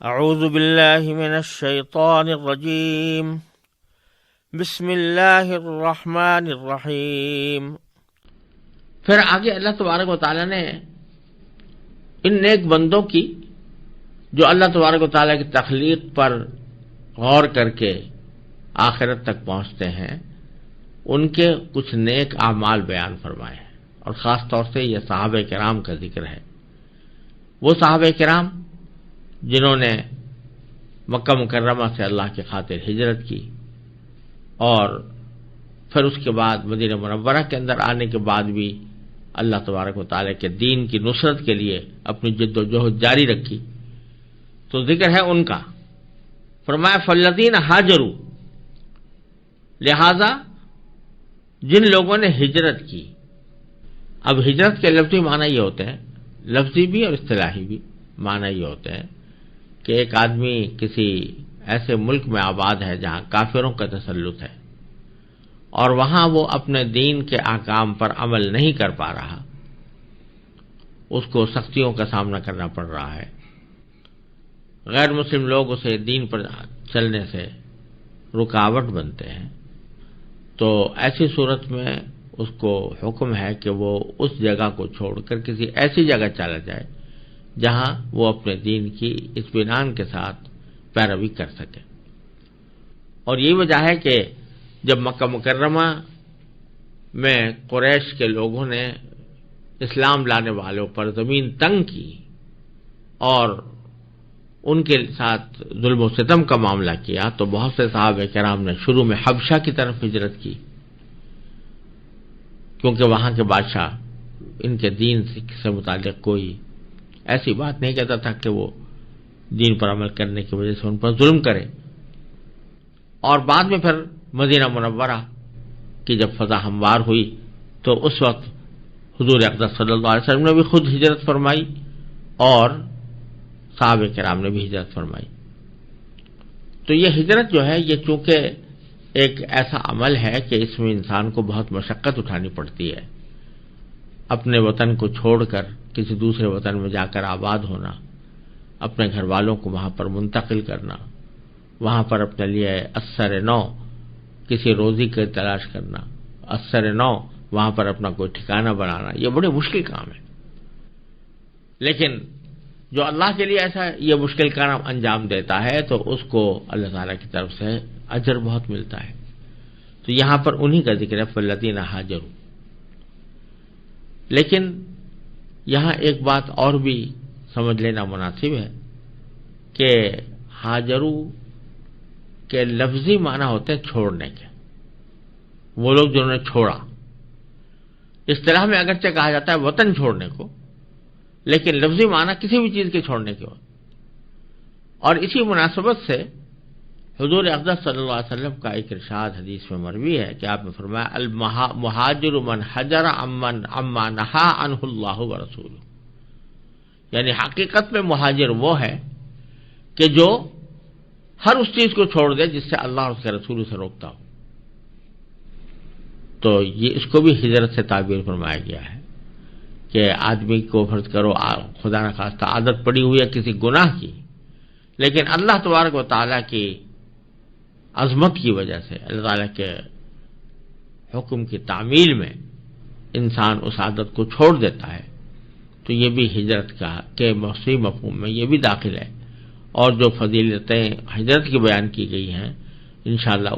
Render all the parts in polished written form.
اعوذ باللہ من الشیطان الرجیم بسم اللہ الرحمن الرحیم۔ پھر آگے اللہ تبارک و تعالیٰ نے ان نیک بندوں کی جو اللہ تبارک و تعالیٰ کی تخلیق پر غور کر کے آخرت تک پہنچتے ہیں، ان کے کچھ نیک اعمال بیان فرمائے ہیں، اور خاص طور سے یہ صحابہ کرام کا ذکر ہے۔ وہ صحابہ کرام جنہوں نے مکہ مکرمہ سے اللہ کی خاطر ہجرت کی، اور پھر اس کے بعد مدینہ منورہ کے اندر آنے کے بعد بھی اللہ تبارک و تعالیٰ کے دین کی نصرت کے لیے اپنی جد و جہد جاری رکھی، تو ذکر ہے ان کا۔ فرمایا فالذین ہاجروا، لہذا جن لوگوں نے ہجرت کی۔ اب ہجرت کے لفظی معنی یہ ہوتے ہیں، لفظی بھی اور اصطلاحی بھی معنی یہ ہوتے ہیں کہ ایک آدمی کسی ایسے ملک میں آباد ہے جہاں کافروں کا تسلط ہے، اور وہاں وہ اپنے دین کے احکام پر عمل نہیں کر پا رہا، اس کو سختیوں کا سامنا کرنا پڑ رہا ہے، غیر مسلم لوگ اسے دین پر چلنے سے رکاوٹ بنتے ہیں، تو ایسی صورت میں اس کو حکم ہے کہ وہ اس جگہ کو چھوڑ کر کسی ایسی جگہ چلا جائے جہاں وہ اپنے دین کی اطمینان کے ساتھ پیروی کر سکے۔ اور یہی وجہ ہے کہ جب مکہ مکرمہ میں قریش کے لوگوں نے اسلام لانے والوں پر زمین تنگ کی اور ان کے ساتھ ظلم و ستم کا معاملہ کیا، تو بہت سے صحابہ کرام نے شروع میں حبشہ کی طرف ہجرت کی، کیونکہ وہاں کے بادشاہ ان کے دین سے متعلق کوئی ایسی بات نہیں کہتا تھا کہ وہ دین پر عمل کرنے کی وجہ سے ان پر ظلم کرے۔ اور بعد میں پھر مدینہ منورہ کی جب فضا ہموار ہوئی تو اس وقت حضور اقدس صلی اللہ علیہ وسلم نے بھی خود ہجرت فرمائی اور صحابہ کرام نے بھی ہجرت فرمائی۔ تو یہ ہجرت جو ہے، یہ چونکہ ایک ایسا عمل ہے کہ اس میں انسان کو بہت مشقت اٹھانی پڑتی ہے، اپنے وطن کو چھوڑ کر کسی دوسرے وطن میں جا کر آباد ہونا، اپنے گھر والوں کو وہاں پر منتقل کرنا، وہاں پر اپنے لیے اثر نو کسی روزی کی تلاش کرنا، اثر نو وہاں پر اپنا کوئی ٹھکانہ بنانا، یہ بڑے مشکل کام ہے۔ لیکن جو اللہ کے لیے ایسا یہ مشکل کام انجام دیتا ہے تو اس کو اللہ تعالیٰ کی طرف سے اجر بہت ملتا ہے۔ تو یہاں پر انہی کا ذکر ہے فالذین ہاجروا۔ لیکن یہاں ایک بات اور بھی سمجھ لینا مناسب ہے کہ ہاجروا کے لفظی معنی ہوتے ہیں چھوڑنے کے، وہ لوگ جنہوں نے چھوڑا۔ اصطلاح میں اگرچہ کہا جاتا ہے وطن چھوڑنے کو، لیکن لفظی معنی کسی بھی چیز کے چھوڑنے کے ہوتا۔ اور اسی مناسبت سے حضور اقدس صلی اللہ علیہ وسلم کا ایک ارشاد حدیث میں مروی ہے کہ آپ نے فرمایا المہاجر من حجر عما نہا عنہ اللہ ورسولہ، یعنی حقیقت میں مہاجر وہ ہے کہ جو ہر اس چیز کو چھوڑ دے جس سے اللہ اور اس کے رسول سے روکتا ہو۔ تو یہ اس کو بھی ہجرت سے تعبیر فرمایا گیا ہے کہ آدمی کو فرض کرو خدا نخواستہ عادت پڑی ہوئی ہے کسی گناہ کی، لیکن اللہ تبارک و تعالیٰ کی عظمت کی وجہ سے، اللہ تعالیٰ کے حکم کی تعمیل میں انسان اس عادت کو چھوڑ دیتا ہے، تو یہ بھی ہجرت کا کے صحیح مفہوم میں یہ بھی داخل ہے۔ اور جو فضیلتیں ہجرت کی بیان کی گئی ہیں انشاءاللہ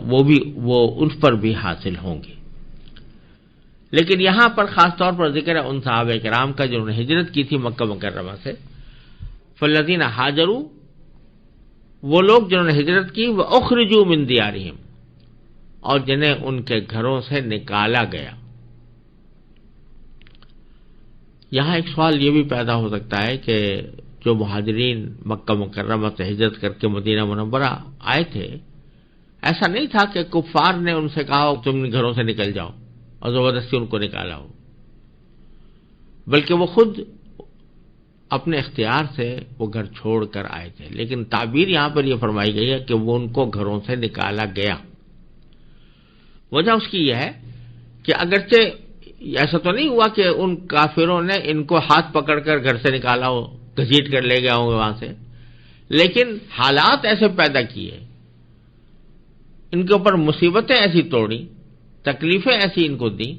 وہ ان پر بھی حاصل ہوں گی۔ لیکن یہاں پر خاص طور پر ذکر ہے ان صحابہ کرام کا جنہوں نے ہجرت کی تھی مکہ مکرمہ سے۔ فالذین ہاجروا، وہ لوگ جنہوں نے ہجرت کی، وَأُخْرِجُوا مِن دِيَارِهِمْ، اور جنہیں ان کے گھروں سے نکالا گیا۔ یہاں ایک سوال یہ بھی پیدا ہو سکتا ہے کہ جو مہاجرین مکہ مکرمہ سے ہجرت کر کے مدینہ منورہ آئے تھے، ایسا نہیں تھا کہ کفار نے ان سے کہا تم گھروں سے نکل جاؤ اور زبردستی ان کو نکالا ہو، بلکہ وہ خود اپنے اختیار سے وہ گھر چھوڑ کر آئے تھے۔ لیکن تعبیر یہاں پر یہ فرمائی گئی ہے کہ وہ ان کو گھروں سے نکالا گیا۔ وجہ اس کی یہ ہے کہ اگرچہ ایسا تو نہیں ہوا کہ ان کافروں نے ان کو ہاتھ پکڑ کر گھر سے نکالا ہو، گھسیٹ کر لے گیا ہوں وہاں سے، لیکن حالات ایسے پیدا کیے، ان کے اوپر مصیبتیں ایسی توڑی، تکلیفیں ایسی ان کو دیں،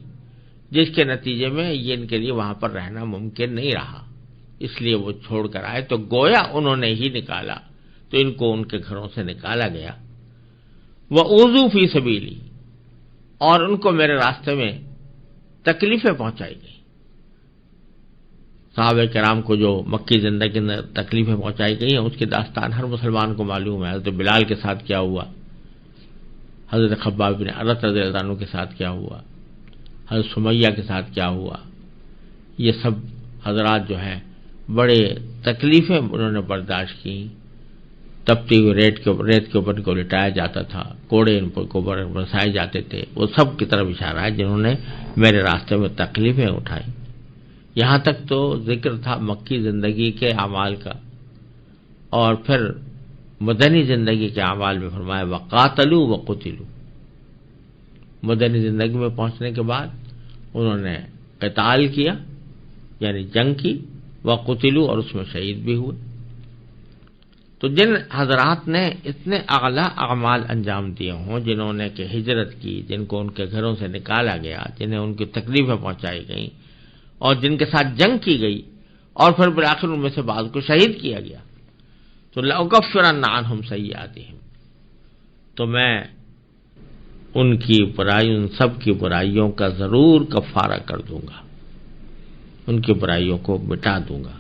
جس کے نتیجے میں یہ ان کے لیے وہاں پر رہنا ممکن نہیں رہا، اس لیے وہ چھوڑ کر آئے۔ تو گویا انہوں نے ہی نکالا، تو ان کو ان کے گھروں سے نکالا گیا۔ وَأُوذُوا فِي سَبِيلِي، اور ان کو میرے راستے میں تکلیفیں پہنچائی گئی۔ صحابہ کرام کو جو مکی زندگی میں تکلیفیں پہنچائی گئی ہیں، اس کی داستان ہر مسلمان کو معلوم ہے۔ حضرت بلال کے ساتھ کیا ہوا، حضرت خباب بن ارت رضی اللہ عنہ کے ساتھ کیا ہوا، حضرت سمیہ کے ساتھ کیا ہوا، یہ سب حضرات جو ہیں بڑے تکلیفیں انہوں نے برداشت کی۔ تپتی ہوئی ریت کے اوپر ان کو لٹایا جاتا تھا، کوڑے ان کو اوپر برسائے جاتے تھے، وہ سب کی طرف اشارہ ہے جنہوں نے میرے راستے میں تکلیفیں اٹھائی۔ یہاں تک تو ذکر تھا مکی زندگی کے اعمال کا، اور پھر مدنی زندگی کے اعمال میں فرمایا وقاتلوا وقتلوا۔ مدنی زندگی میں پہنچنے کے بعد انہوں نے قتال کیا، یعنی جنگ کی، وقتلوا، اور اس میں شہید بھی ہوئے۔ تو جن حضرات نے اتنے اعلیٰ اعمال انجام دیے ہوں، جنہوں نے کہ ہجرت کی، جن کو ان کے گھروں سے نکالا گیا، جنہیں ان کی تکلیفیں پہنچائی گئیں، اور جن کے ساتھ جنگ کی گئی، اور پھر بالآخر ان میں سے بعض کو شہید کیا گیا، تو لأکفرن عنہم سیئاتہم، تو میں ان کی برائی، ان سب کی برائیوں کا ضرور کفارہ کر دوں گا، ان کی برائیوں کو مٹا دوں گا۔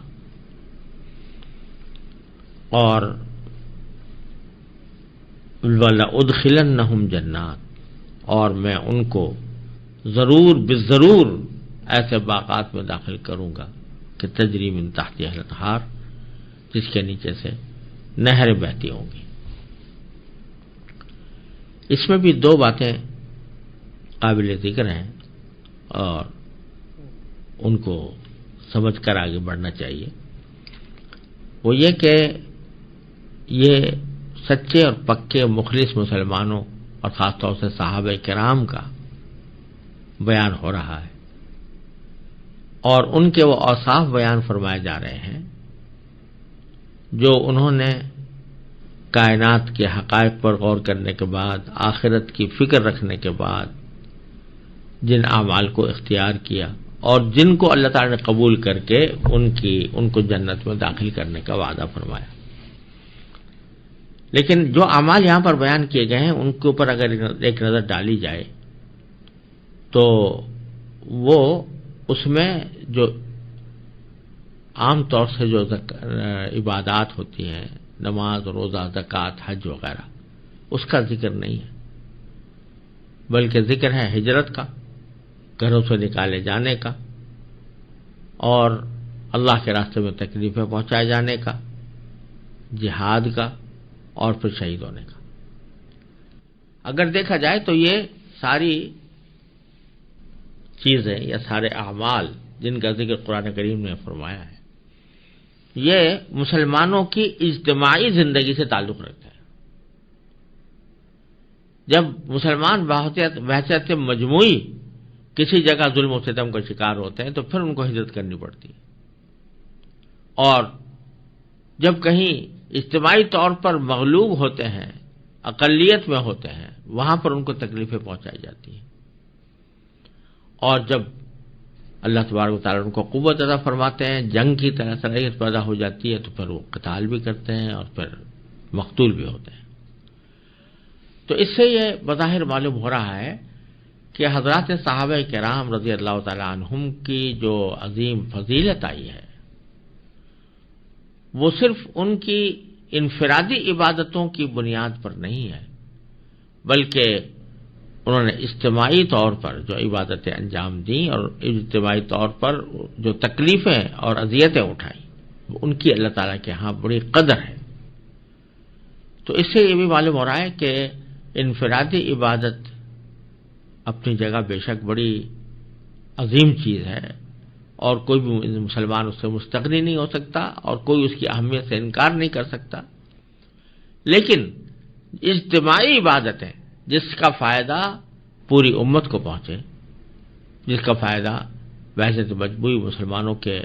اور وَلَأُدْخِلَنَّهُمْ جنات، اور میں ان کو ضرور بالضرور ایسے باغات میں داخل کروں گا کہ تجری من تحتها الانہار، جس کے نیچے سے نہریں بہتی ہوں گی۔ اس میں بھی دو باتیں قابل ذکر ہیں، اور ان کو سمجھ کر آگے بڑھنا چاہیے۔ وہ یہ کہ یہ سچے اور پکے مخلص مسلمانوں، اور خاص طور سے صحابہ کرام کا بیان ہو رہا ہے، اور ان کے وہ اوصاف بیان فرمائے جا رہے ہیں جو انہوں نے کائنات کے حقائق پر غور کرنے کے بعد، آخرت کی فکر رکھنے کے بعد جن اعمال کو اختیار کیا، اور جن کو اللہ تعالی نے قبول کر کے ان کو جنت میں داخل کرنے کا وعدہ فرمایا۔ لیکن جو اعمال یہاں پر بیان کیے گئے ہیں، ان کے اوپر اگر ایک نظر ڈالی جائے تو وہ اس میں جو عام طور سے جو عبادات ہوتی ہیں، نماز، روزہ، زکوٰۃ، حج وغیرہ، اس کا ذکر نہیں ہے، بلکہ ذکر ہے ہجرت کا، گھروں سے نکالے جانے کا، اور اللہ کے راستے میں تکلیفیں پہنچائے جانے کا، جہاد کا، اور پھر شہید ہونے کا۔ اگر دیکھا جائے تو یہ ساری چیزیں یا سارے اعمال جن کا ذکر قرآن کریم نے فرمایا ہے، یہ مسلمانوں کی اجتماعی زندگی سے تعلق رکھتا ہے۔ جب مسلمان بحثیت مجموعی کسی جگہ ظلم و ستم کا شکار ہوتے ہیں تو پھر ان کو ہجرت کرنی پڑتی ہے، اور جب کہیں اجتماعی طور پر مغلوب ہوتے ہیں، اقلیت میں ہوتے ہیں، وہاں پر ان کو تکلیفیں پہنچائی جاتی ہیں، اور جب اللہ تبارک و تعالیٰ ان کو قوت عطا فرماتے ہیں، جنگ کی طرح صلاحیت پیدا ہو جاتی ہے، تو پھر وہ قتال بھی کرتے ہیں اور پھر مقتول بھی ہوتے ہیں۔ تو اس سے یہ بظاہر معلوم ہو رہا ہے کہ حضرات صحابہ کرام رضی اللہ تعالیٰ عنہم کی جو عظیم فضیلت آئی ہے، وہ صرف ان کی انفرادی عبادتوں کی بنیاد پر نہیں ہے، بلکہ انہوں نے اجتماعی طور پر جو عبادتیں انجام دیں اور اجتماعی طور پر جو تکلیفیں اور اذیتیں اٹھائیں، ان کی اللہ تعالیٰ کے ہاں بڑی قدر ہے۔ تو اس سے یہ بھی معلوم ہو رہا ہے کہ انفرادی عبادت اپنی جگہ بے شک بڑی عظیم چیز ہے، اور کوئی بھی مسلمان اس سے مستغنی نہیں ہو سکتا، اور کوئی اس کی اہمیت سے انکار نہیں کر سکتا۔ لیکن اجتماعی عبادتیں جس کا فائدہ پوری امت کو پہنچے، جس کا فائدہ ویسے تو مجموعی مسلمانوں کے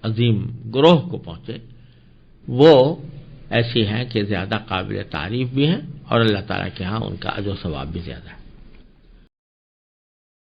عظیم گروہ کو پہنچے، وہ ایسی ہیں کہ زیادہ قابل تعریف بھی ہیں اور اللہ تعالیٰ کے ہاں ان کا اجر و ثواب بھی زیادہ ہے۔